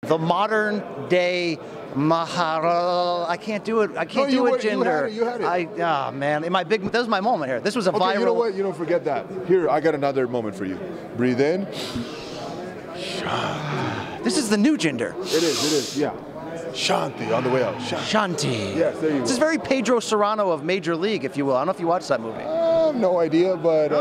The modern day Mahal. I can't do it. I can't do it, Jinder. You had it. Man. That was my moment here. This was a viral. Okay, you know what? You don't forget that. Here, I got another moment for you. Breathe in. This is the new Jinder. It is, yeah. Shanti on the way out. Shanti. Yes, there you go. This is very Pedro Serrano of Major League, if you will. I don't know if you watched that movie. No idea, but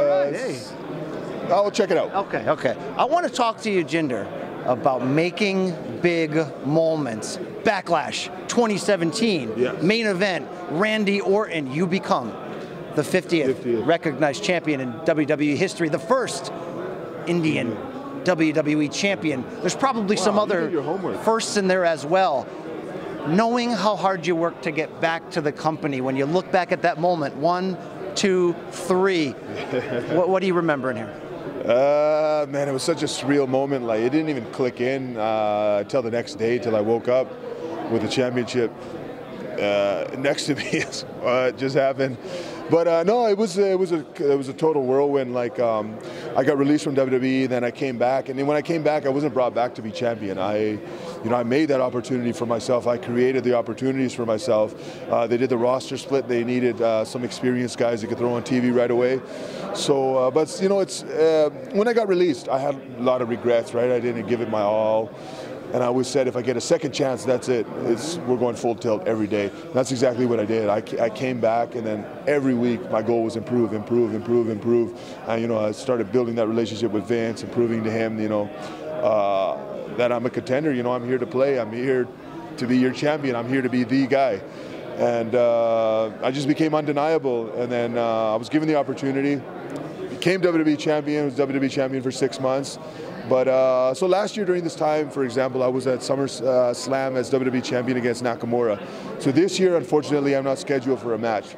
I'll check it out. Okay. I want to talk to you, Jinder, about making big moments. Backlash 2017, yes. Main event, Randy Orton. You become the 50th recognized champion in WWE history, the first Indian WWE champion. There's probably some other firsts in there as well. Knowing how hard you worked to get back to the company, when you look back at that moment, 1, 2, 3, what do you remember in here? Man, it was such a surreal moment. Like, it didn't even click in till the next day, till I woke up with the championship next to me. It just happened. But no, it was a total whirlwind. Like, I got released from WWE, then I came back, and then when I came back, I wasn't brought back to be champion. I made that opportunity for myself. I created the opportunities for myself. They did the roster split. They needed some experienced guys that could throw on TV right away. So, but you know, it's when I got released, I had a lot of regrets. Right, I didn't give it my all. And I always said, if I get a second chance, that's it. We're going full tilt every day. That's exactly what I did. I came back, and then every week my goal was improve. And you know, I started building that relationship with Vince, and proving to him, you know, that I'm a contender. You know, I'm here to play. I'm here to be your champion. I'm here to be the guy. And I just became undeniable. And then I was given the opportunity. Became WWE champion. Was WWE champion for 6 months. But so last year during this time, for example, I was at SummerSlam as WWE champion against Nakamura. So this year, unfortunately, I'm not scheduled for a match.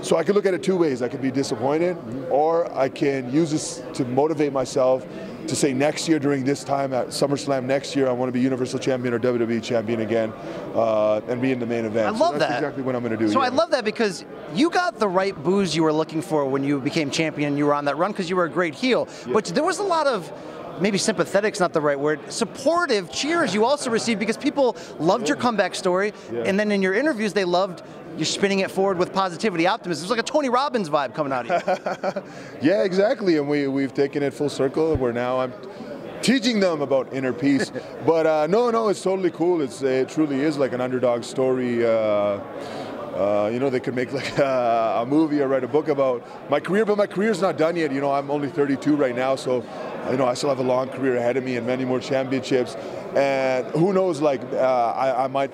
So I could look at it two ways. I could be disappointed, or I can use this to motivate myself to say next year during this time at SummerSlam next year, I want to be Universal Champion or WWE Champion again and be in the main event. I love that. That's exactly what I'm going to do. So I love that because you got the right booze you were looking for when you became champion and you were on that run because you were a great heel. Yeah. But there was a lot of, maybe sympathetic's not the right word, supportive cheers you also received because people loved your comeback story, and then in your interviews they loved you're spinning it forward with positivity, optimism. It was like a Tony Robbins vibe coming out of you. Yeah, exactly, and we've taken it full circle, where now I'm teaching them about inner peace. But no, it's totally cool. It truly is like an underdog story. You know, they could make like a movie or write a book about my career, but my career's not done yet. You know, I'm only 32 right now, so you know, I still have a long career ahead of me and many more championships. And who knows, like I might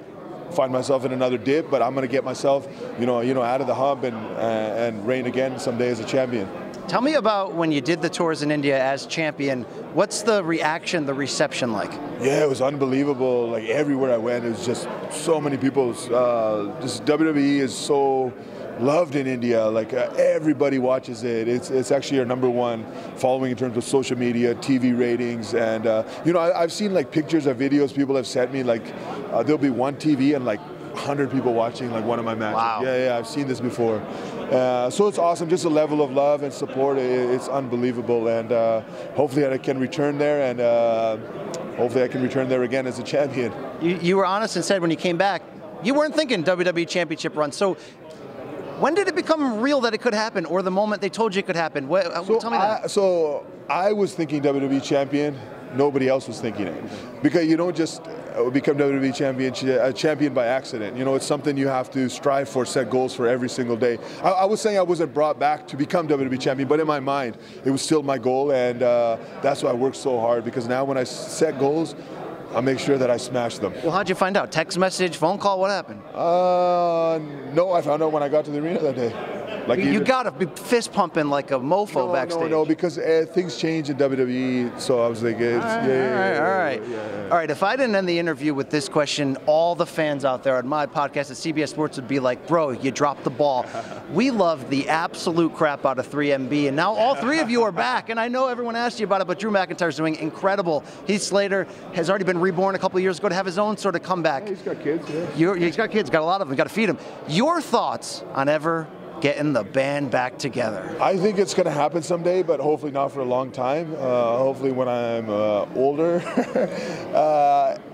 find myself in another dip, but I'm going to get myself, you know, out of the hump and reign again someday as a champion. Tell me about when you did the tours in India as champion. What's the reaction, the reception like? Yeah, it was unbelievable. Like everywhere I went, it was just so many people. Just WWE is so loved in India. Like everybody watches it. It's actually our #1 following in terms of social media, TV ratings, and you know, I've seen like pictures or videos people have sent me. Like there'll be one TV and like 100 people watching like one of my matches. Wow. Yeah, I've seen this before. So it's awesome. Just the level of love and support, it's unbelievable. And hopefully I can return there, and hopefully I can return there again as a champion. You were honest and said when you came back, you weren't thinking WWE Championship run. So when did it become real that it could happen, or the moment they told you it could happen? Tell me that. So I was thinking WWE champion. Nobody else was thinking it, because you don't just become WWE champion by accident. You know, it's something you have to strive for, set goals for every single day. I was saying I wasn't brought back to become WWE champion, but in my mind, it was still my goal, and that's why I worked so hard, because now when I set goals, I make sure that I smash them. Well, how'd you find out? Text message, phone call, what happened? No, I found out when I got to the arena that day. Like you gotta be fist pumping like a mofo backstage. No, because things change in WWE, so I was like, all right. If I didn't end the interview with this question, all the fans out there on my podcast at CBS Sports would be like, bro, you dropped the ball. We loved the absolute crap out of 3MB, and now all three of you are back, and I know everyone asked you about it, but Drew McIntyre's doing incredible. Heath Slater has already been reborn a couple of years ago to have his own sort of comeback. Yeah, he's got kids, yeah. He's got kids, got a lot of them, got to feed them. Your thoughts on ever getting the band back together? I think it's going to happen someday, but hopefully not for a long time. Hopefully when I'm older.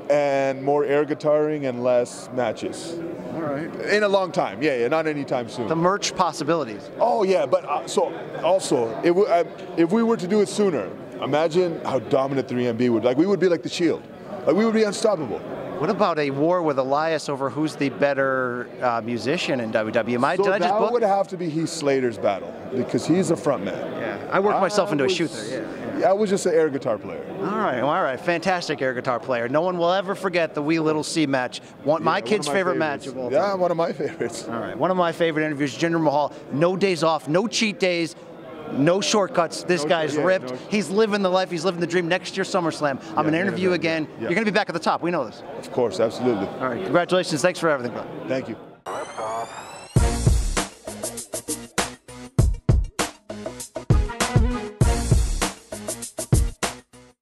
And and more air guitaring and less matches. All right. In a long time, yeah, not anytime soon. The merch possibilities. Oh yeah, but so also, if we were to do it sooner, imagine how dominant 3MB would. Like we would be like the Shield. Like we would be unstoppable. What about a war with Elias over who's the better musician in WWE? So that would have to be Heath Slater's battle because he's a front man. Yeah, I worked myself into a shoot there. Yeah, I was just an air guitar player. All right, fantastic air guitar player. No one will ever forget the Wee Little C match. My kid's favorite match of all time. Yeah, one of my favorites. All right, one of my favorite interviews, Jinder Mahal. No days off, no cheat days. No shortcuts. This guy's ripped. He's living the life. He's living the dream. Next year, SummerSlam. I'm going to interview again. You're going to be back at the top. We know this. Of course, absolutely. All right. Congratulations. Thanks for everything, bro. Thank you.